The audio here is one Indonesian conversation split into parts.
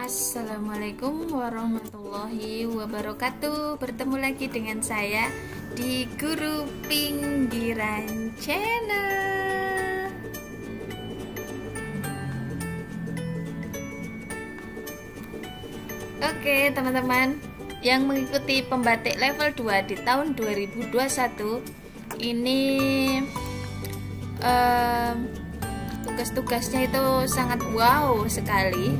Assalamualaikum warahmatullahi wabarakatuh. Bertemu lagi dengan saya di Guru Pinggiran Channel. Oke teman-teman, yang mengikuti pembatik level 2 di tahun 2021 ini tugas-tugasnya itu sangat wow sekali.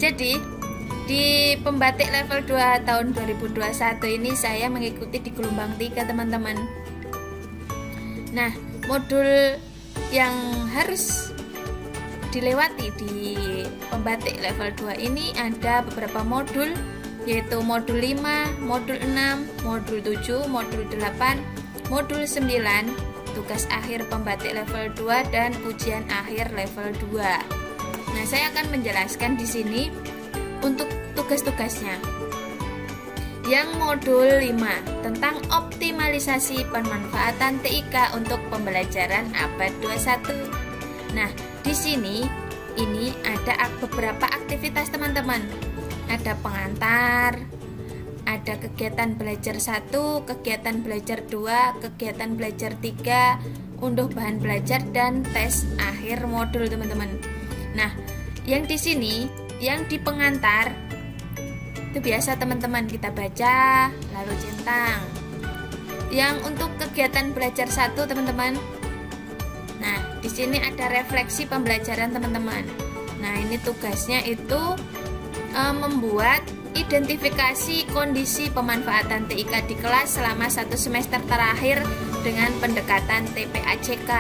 Jadi di pembatik level 2 tahun 2021 ini saya mengikuti di gelombang 3 teman-teman. Nah, modul yang harus dilewati di pembatik level 2 ini ada beberapa modul, yaitu modul 5, modul 6, modul 7, modul 8, modul 9, tugas akhir pembatik level 2 dan ujian akhir level 2. Nah, saya akan menjelaskan di sini untuk tugas-tugasnya. Yang modul 5 tentang optimalisasi pemanfaatan TIK untuk pembelajaran abad 21. Nah, di sini ini ada beberapa aktivitas teman-teman. Ada pengantar, ada kegiatan belajar 1, kegiatan belajar 2, kegiatan belajar 3, unduh bahan belajar dan tes akhir modul teman-teman. Nah, yang di sini, yang di pengantar itu biasa teman-teman kita baca lalu centang. Yang untuk kegiatan belajar 1 teman-teman. Nah, di sini ada refleksi pembelajaran teman-teman. Nah, ini tugasnya itu membuat identifikasi kondisi pemanfaatan TIK di kelas selama 1 semester terakhir dengan pendekatan TPAJK.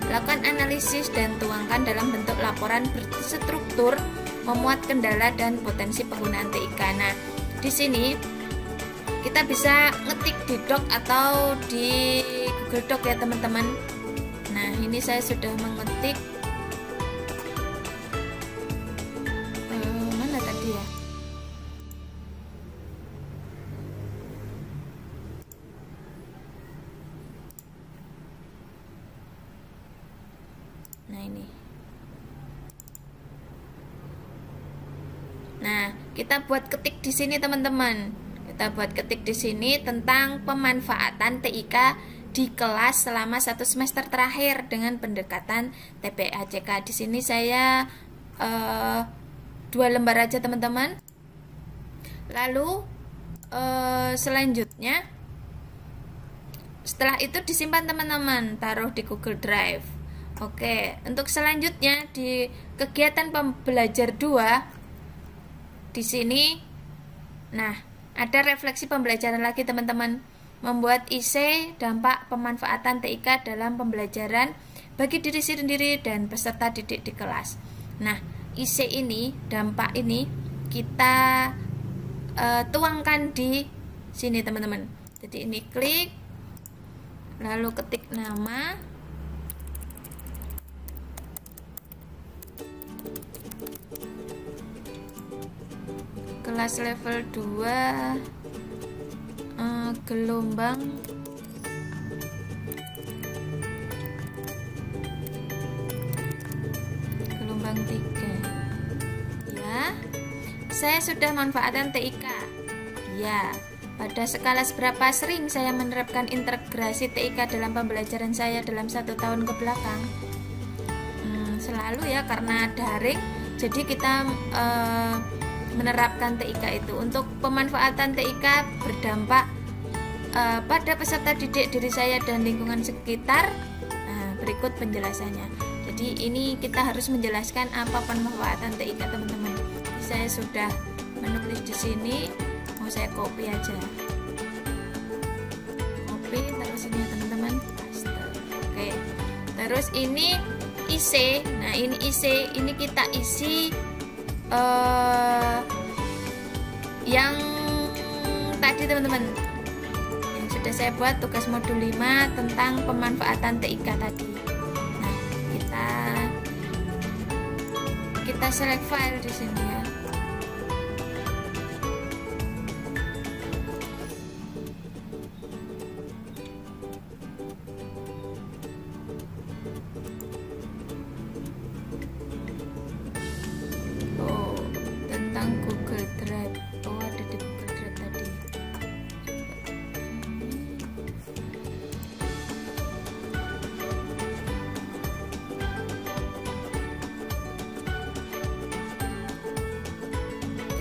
Lakukan analisis dan tuangkan dalam bentuk laporan berstruktur memuat kendala dan potensi penggunaan TIK. Nah, di sini kita bisa ngetik di Doc atau di Google Doc ya teman-teman. Nah, ini saya sudah mengetik mana tadi ya? Nah, ini. Nah, kita buat ketik di sini teman-teman. Kita buat ketik di sini tentang pemanfaatan TIK di kelas selama 1 semester terakhir dengan pendekatan TPAJK. Di sini saya 2 lembar aja teman-teman. Lalu selanjutnya setelah itu disimpan teman-teman, taruh di Google Drive. Oke, untuk selanjutnya di kegiatan pembelajar 2 di sini, nah ada refleksi pembelajaran lagi teman-teman, membuat IC dampak pemanfaatan TIK dalam pembelajaran bagi diri sendiri dan peserta didik di kelas. Nah, IC ini, dampak ini kita tuangkan di sini teman-teman. Jadi ini klik, lalu ketik nama. Kelas level 2 gelombang gelombang 3 ya. Saya sudah manfaatkan TIK ya. Pada skala seberapa sering saya menerapkan integrasi TIK dalam pembelajaran saya dalam 1 tahun ke belakang? Selalu ya, karena daring jadi kita menerapkan TIK itu. Untuk pemanfaatan TIK berdampak pada peserta didik, diri saya dan lingkungan sekitar. Nah, berikut penjelasannya. Jadi ini kita harus menjelaskan apa pemanfaatan TIK teman-teman. Saya sudah menulis di sini, mau saya copy aja. Copy, taruh sini ya teman-teman. Oke. Terus ini IC. Nah, ini IC, ini kita isi yang tadi teman-teman, yang sudah saya buat tugas modul 5 tentang pemanfaatan TIK tadi. Nah, kita select file di sini ya.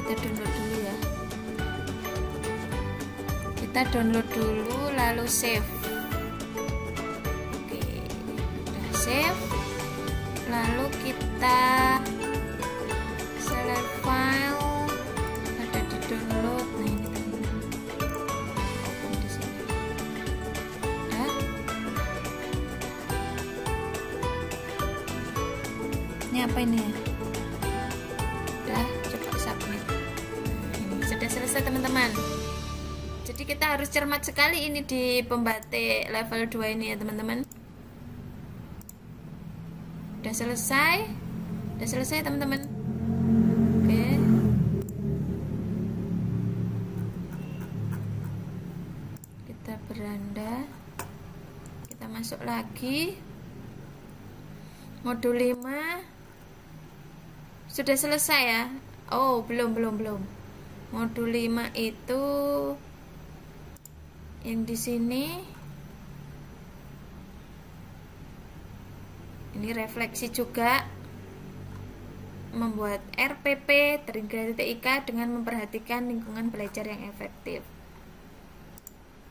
Kita download dulu ya. Kita download dulu lalu save. Oke, udah save. Lalu kita select file, ada di download. Nah ini teman-teman, open di sini. Udah. Ini apa ini ya? Udah, coba submit. Nah, ini sudah selesai teman-teman. Jadi kita harus cermat sekali ini di pembatik level 2 ini ya teman-teman. Udah selesai teman-teman. Oke. Kita beranda, kita masuk lagi. Modul 5 sudah selesai ya. Oh, belum. Modul 5 itu yang di sini. Ini refleksi juga, membuat RPP terintegrasi dengan memperhatikan lingkungan belajar yang efektif.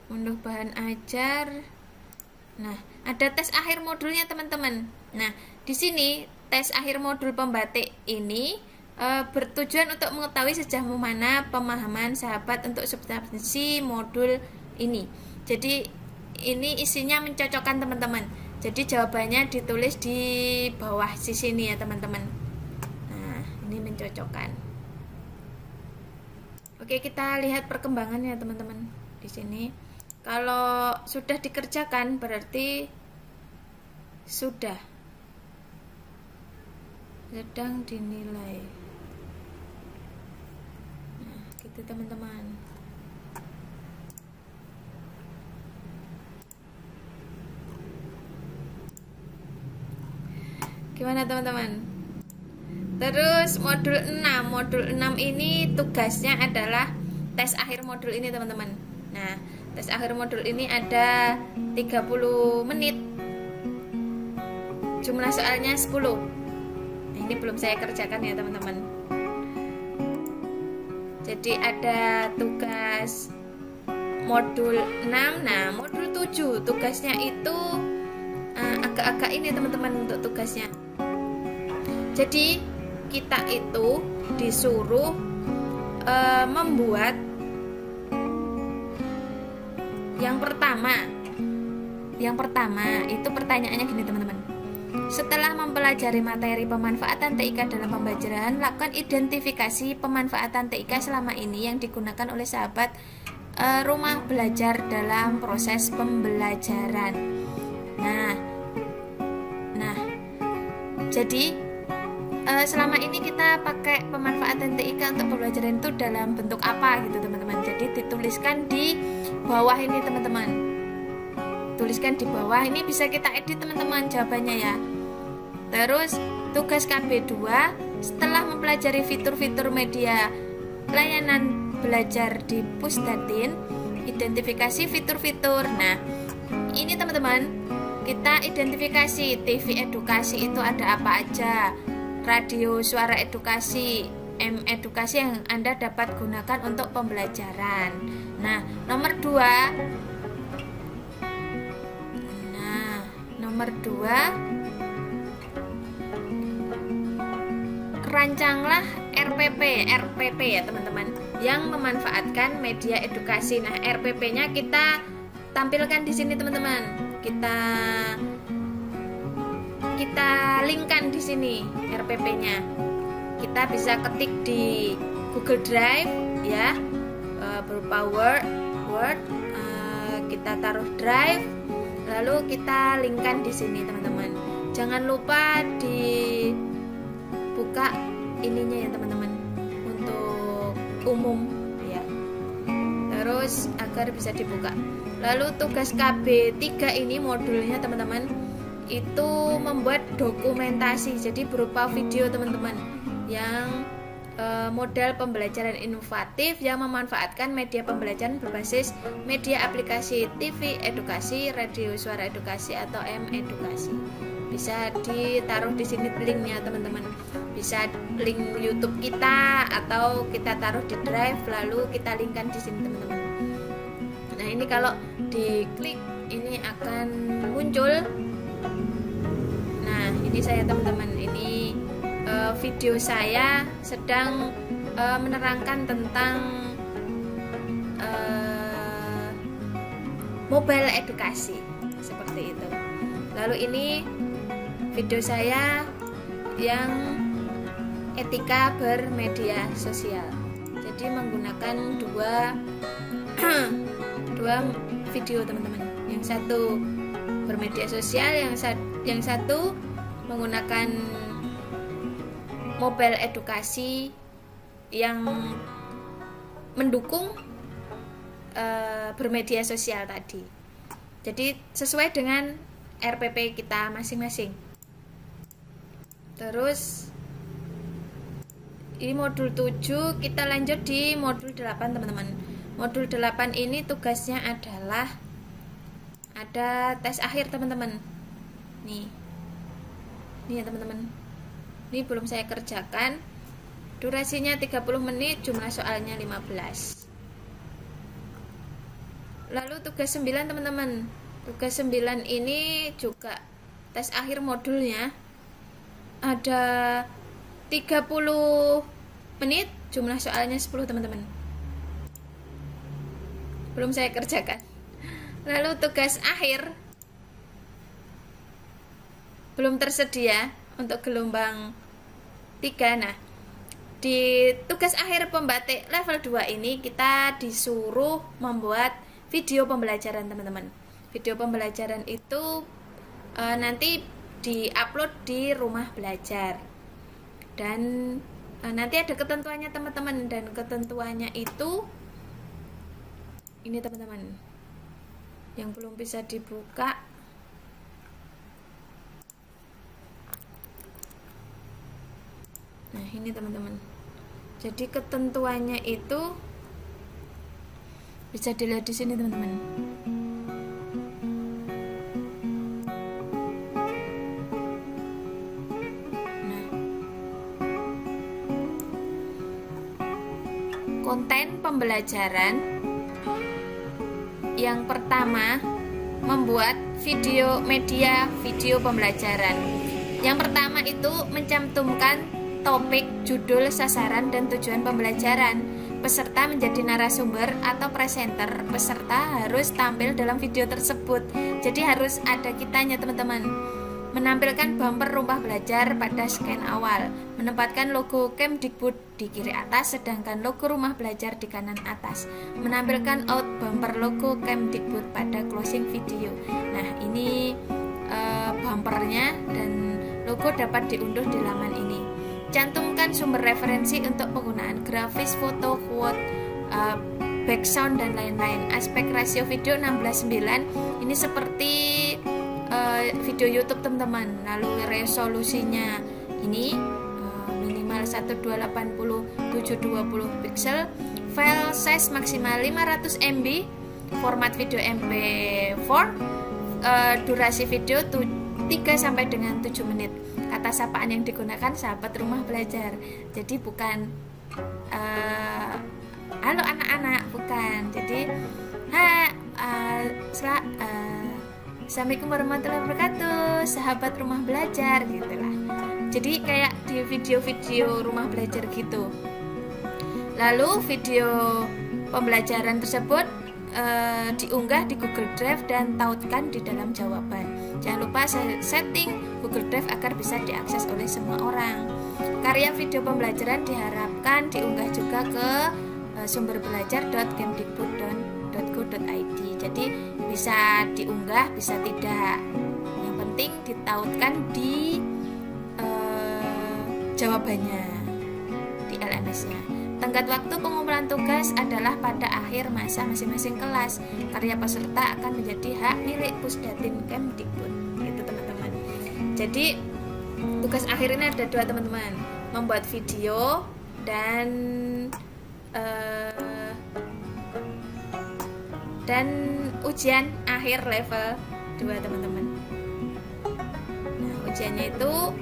Unduh bahan ajar. Nah, ada tes akhir modulnya teman-teman. Nah, di sini tes akhir modul pembatik ini bertujuan untuk mengetahui sejauh mana pemahaman sahabat untuk substansi modul ini. Jadi ini isinya mencocokkan teman-teman. Jadi jawabannya ditulis di bawah sisi ini ya teman-teman. Nah, ini mencocokkan. Oke, kita lihat perkembangannya teman-teman. Di sini kalau sudah dikerjakan berarti sudah sedang dinilai. Nah, gitu teman-teman. Gimana teman-teman? Terus modul 6 ini tugasnya adalah tes akhir modul ini teman-teman. Nah, tes akhir modul ini ada 30 menit. Jumlah soalnya 10. Nah, ini belum saya kerjakan ya teman-teman. Jadi ada tugas modul 6. Nah, modul 7 tugasnya itu agak-agak ini teman-teman untuk tugasnya. Jadi kita itu disuruh membuat yang pertama itu pertanyaannya gini teman-teman. Setelah mempelajari materi pemanfaatan TIK dalam pembelajaran, lakukan identifikasi pemanfaatan TIK selama ini yang digunakan oleh sahabat rumah belajar dalam proses pembelajaran. Nah, jadi selama ini kita pakai pemanfaatan TIK untuk pembelajaran itu dalam bentuk apa gitu teman-teman. Jadi dituliskan di bawah ini teman-teman. Tuliskan di bawah, ini bisa kita edit teman-teman jawabannya ya. Terus tugas KB2, setelah mempelajari fitur-fitur media layanan belajar di Pusdatin, identifikasi fitur-fitur. Nah, ini teman-teman, kita identifikasi TV edukasi itu ada apa aja, radio suara edukasi, edukasi yang Anda dapat gunakan untuk pembelajaran. Nah, nomor 2, rancanglah RPP ya teman-teman, yang memanfaatkan media edukasi. Nah, RPP-nya kita tampilkan di sini teman-teman. Kita linkkan di sini RPP-nya. Kita bisa ketik di Google Drive ya, berupa Word. Kita taruh Drive, lalu kita linkkan di sini teman-teman. Jangan lupa dibuka ininya ya teman-teman, untuk umum ya. Terus agar bisa dibuka. Lalu tugas KB3 ini modulnya teman-teman itu membuat dokumentasi, jadi berupa video teman-teman, yang model pembelajaran inovatif yang memanfaatkan media pembelajaran berbasis media aplikasi TV edukasi, radio suara edukasi atau edukasi. bisa ditaruh di sini linknya teman-teman, bisa link YouTube kita atau kita taruh di drive lalu kita linkkan di sini teman-teman. Nah ini kalau diklik ini akan muncul. Nah ini saya teman-teman, ini video saya sedang menerangkan tentang mobile edukasi seperti itu. Lalu ini video saya yang etika bermedia sosial. Jadi menggunakan dua video teman-teman. Yang satu bermedia sosial, yang satu menggunakan mobile edukasi yang mendukung bermedia sosial tadi. Jadi sesuai dengan RPP kita masing-masing. Terus ini modul 7, kita lanjut di modul 8 teman-teman. Modul 8 ini tugasnya adalah ada tes akhir teman-teman. Nih ya teman-teman, ini belum saya kerjakan. Durasinya 30 menit, jumlah soalnya 15. Lalu tugas 9 teman-teman. Tugas 9 ini juga tes akhir modulnya. Ada 30 menit, jumlah soalnya 10 teman-teman. Belum saya kerjakan. Lalu tugas akhir belum tersedia untuk gelombang 3. Nah, di tugas akhir pembatik level 2 ini kita disuruh membuat video pembelajaran teman-teman. Video pembelajaran itu nanti diupload di rumah belajar. Dan nanti ada ketentuannya teman-teman, dan ketentuannya itu ini teman-teman, yang belum bisa dibuka. Nah ini teman-teman, jadi ketentuannya itu bisa dilihat di sini teman-teman. Nah, konten pembelajaran yang pertama, membuat video video pembelajaran. Yang pertama itu mencantumkan topik, judul, sasaran, dan tujuan pembelajaran. Peserta menjadi narasumber atau presenter. Peserta harus tampil dalam video tersebut. Jadi harus ada kitanya teman-teman. Menampilkan bumper rumah belajar pada scan awal. Menempatkan logo Kemdikbud di kiri atas, sedangkan logo rumah belajar di kanan atas. Menampilkan out bumper logo Kemdikbud pada closing video. Nah ini bumpernya, dan logo dapat diunduh di laman ini. Cantumkan sumber referensi untuk penggunaan grafis, foto, quote, background, dan lain-lain. Aspek rasio video 16:9. Ini seperti video YouTube teman-teman. Lalu resolusinya ini minimal 1280x720 pixel. File size maksimal 500 MB. Format video MP4. Durasi video 3 sampai dengan 7 menit. Kata sapaan yang digunakan sahabat rumah belajar. Jadi bukan halo anak-anak, bukan. Jadi Assalamualaikum warahmatullahi wabarakatuh, sahabat rumah belajar, gitulah. Jadi kayak di video-video rumah belajar gitu. Lalu video pembelajaran tersebut diunggah di Google Drive dan tautkan di dalam jawaban. Jangan lupa setting Google Drive agar bisa diakses oleh semua orang. Karya video pembelajaran diharapkan diunggah juga ke sumberbelajar.kemdikbud.go.id. Jadi bisa diunggah, bisa tidak. Yang penting ditautkan di jawabannya, di LMS-nya. Tenggat waktu pengumpulan tugas adalah pada akhir masa masing-masing kelas. Karya peserta akan menjadi hak milik Pusdatin Kemdikbud. Gitu teman-teman. Jadi tugas akhir ini ada 2 teman-teman, membuat video dan ujian akhir level 2 teman-teman. Nah, ujiannya itu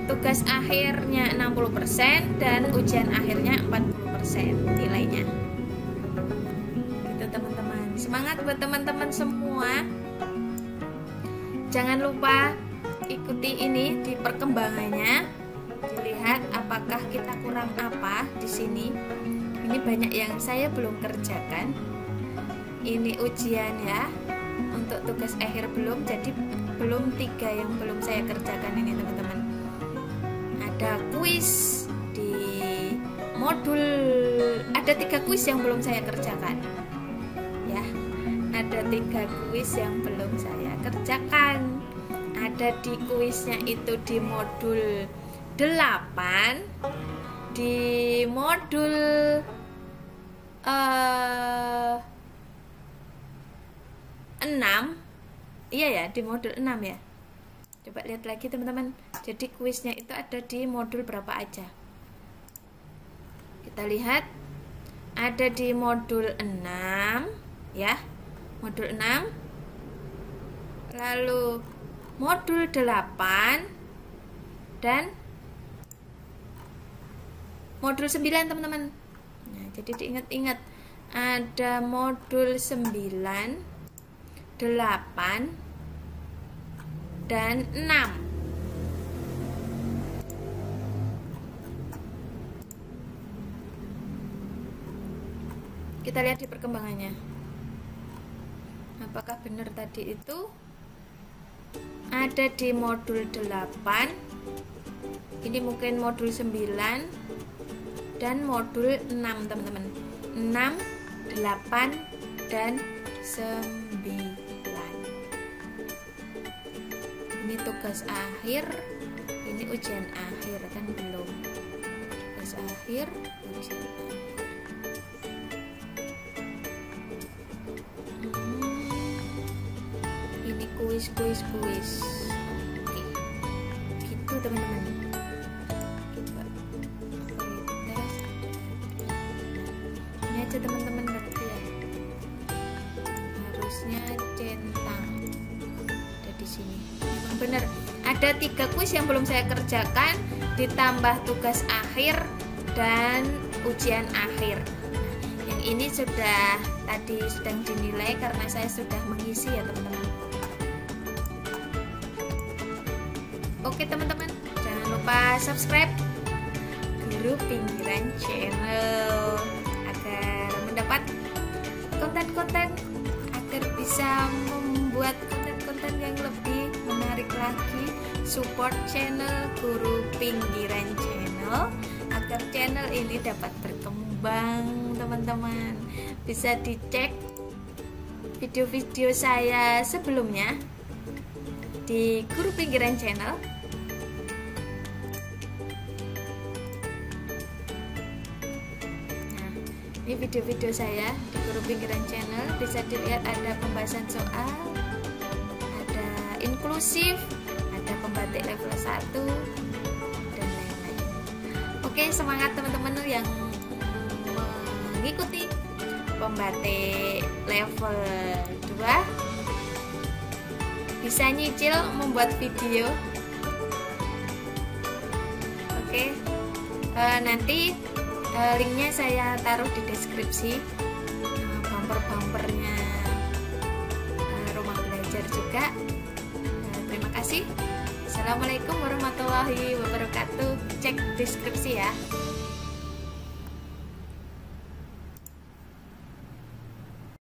tugas akhirnya 60% dan ujian akhirnya 40% nilainya. Gitu teman-teman. Semangat buat teman-teman semua. Jangan lupa ikuti ini di perkembangannya. Dilihat apakah kita kurang apa di sini. Ini banyak yang saya belum kerjakan. Ini ujian ya. Untuk tugas akhir belum, jadi belum 3 yang belum saya kerjakan ini teman-teman. Ada kuis di modul, ada 3 kuis yang belum saya kerjakan ya. Ada 3 kuis yang belum saya kerjakan. Ada di kuisnya itu di modul 8, di modul 6. Iya ya, di modul 6 ya. Coba lihat lagi teman-teman. Jadi kuisnya itu ada di modul berapa aja. Kita lihat ada di modul 6 ya. Modul 6. Lalu modul 8 dan modul 9 teman-teman. Nah, jadi diingat-ingat ada modul 9, 8 dan 6. Kita lihat di perkembangannya. Apakah benar tadi itu? Ada di modul 8. Ini mungkin modul 9 dan modul 6 teman-teman. 6, 8 dan 9. Ini tugas akhir, ini ujian akhir kan belum. Tugas akhir, ujian akhir. Ini kuis. Oke. Gitu teman-teman. Kita tes. Ini aja teman-teman ngerti ya. Harusnya centang. Ada di sini. Benar, ada 3 kuis yang belum saya kerjakan, ditambah tugas akhir dan ujian akhir. Nah, yang ini sudah tadi sedang dinilai karena saya sudah mengisi ya teman-teman. Oke teman-teman, jangan lupa subscribe Guru Pinggiran Channel agar mendapat konten-konten, agar bisa membuat konten-konten yang lebih menarik lagi. Support channel Guru Pinggiran Channel agar channel ini dapat berkembang teman-teman. Bisa dicek video-video saya sebelumnya di Guru Pinggiran Channel. Nah, ini video-video saya di Guru Pinggiran Channel. Bisa dilihat ada pembahasan soal, ada inklusif, ada pembatik level 1 dan lain-lain. Oke, semangat teman-teman yang mengikuti pembatik level 2, bisa nyicil membuat video. Oke, nanti linknya saya taruh di deskripsi, bumper-bumpernya rumah belajar juga. Terima kasih. Assalamualaikum warahmatullahi wabarakatuh. Cek deskripsi ya.